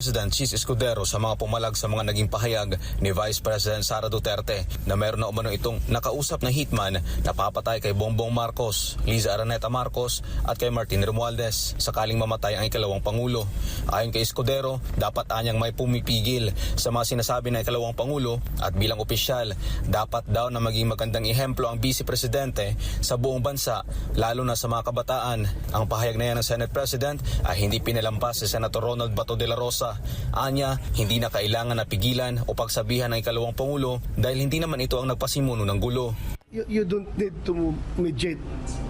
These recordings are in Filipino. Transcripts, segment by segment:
President Chis Escudero sa mga pumalag sa mga naging pahayag ni Vice President Sara Duterte na meron na umano itong nakausap na hitman na papatay kay Bongbong Marcos, Liza Araneta Marcos at kay Martin Romualdez sakaling mamatay ang ikalawang Pangulo. Ayon kay Escudero, dapat anyang may pumipigil sa mga sinasabi ng ikalawang Pangulo at bilang opisyal, dapat daw na maging magandang ehemplo ang Vice Presidente sa buong bansa, lalo na sa mga kabataan. Ang pahayag na yan ng Senate President ay hindi pinalampas si Senator Ronald Bato de la Rosa. Anya, hindi na kailangan na pigilan o pagsabihan ng ikalawang Pangulo dahil hindi naman ito ang nagpasimuno ng gulo. You don't need to mediate,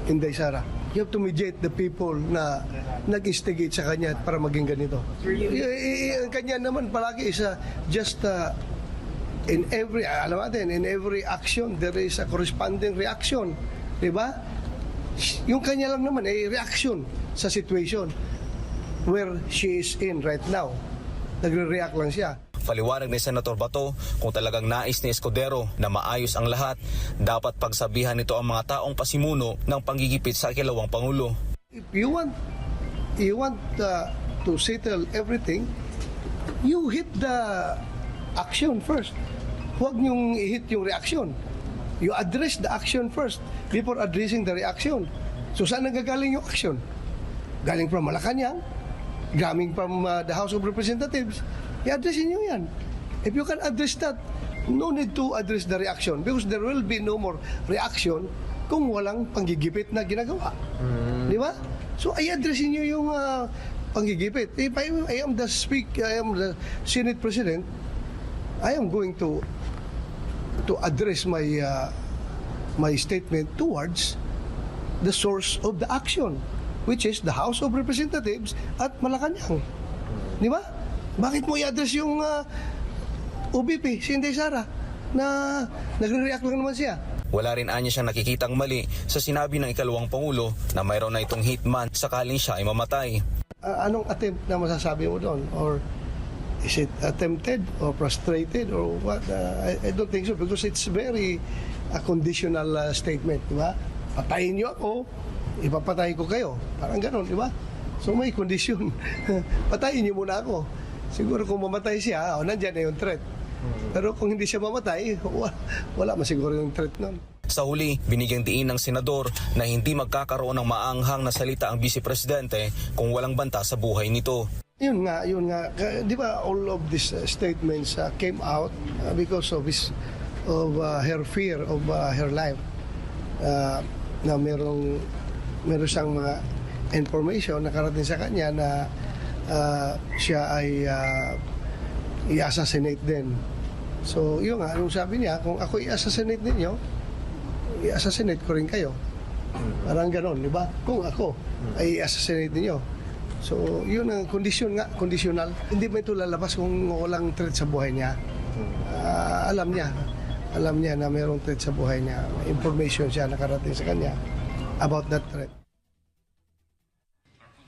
Inday Sara. You have to mediate the people na nag-instigate sa kanya para maging ganito. Ang kanya naman palagi is just in every, alam natin, in every action there is a corresponding reaction. Diba? Yung kanya lang naman ay reaction sa situation where she is in right now. Nagre-react lang siya. Paliwanag ni Senator Bato, kung talagang nais ni Escudero na maayos ang lahat, dapat pagsabihan nito ang mga taong pasimuno ng panggigipit sa ikalawang Pangulo. If you want to settle everything, you hit the action first. Huwag niyong i-hit yung reaction. You address the action first before addressing the reaction. So saan nagagaling yung action? Galing from Malacanang, galing from the House of Representatives. I-addressin nyo yan. If you can address that, no need to address the reaction because there will be no more reaction kung walang panggigipit na ginagawa. Di ba? So i-addressin nyo yung panggigipit. If I am the Senate President, I am going to address my statement towards the source of the action, which is the House of Representatives at Malacanang. Di ba? Bakit mo i-address yung OBP, si Inday Sara, na nagre-react lang naman siya? Wala rin anya siyang nakikitang mali sa sinabi ng ikalawang Pangulo na mayroon na itong hitman sakaling siya ay mamatay. Anong attempt na masasabi mo doon? Or is it attempted or frustrated or what? I don't think so because it's very a conditional statement, di ba? Patayin niyo ako, ipapatay ko kayo. Parang gano'n, di ba? So may condition. Patayin niyo muna ako. Siguro kung mamatay siya, nandyan na yung threat. Pero kung hindi siya mamatay, wala masiguro yung threat nun. Sa huli, binigyang diin ng senador na hindi magkakaroon ng maanghang na salita ang Vice Presidente kung walang banta sa buhay nito. Yun nga. Di ba all of these statements came out because of her fear of her life. Na meron siyang mga information na karating sa kanya na siya ay i-assassinate din. So yun nga, yung sabi niya, kung ako i-assassinate ninyo, i-assassinate ko rin kayo. Parang ganon, di ba? Kung ako ay i-assassinate ninyo. So yun ang kondisyon nga, conditional. Hindi ba ito lalabas kung walang threat sa buhay niya? Alam niya na mayroong threat sa buhay niya. Information siya nakarating sa kanya about that threat.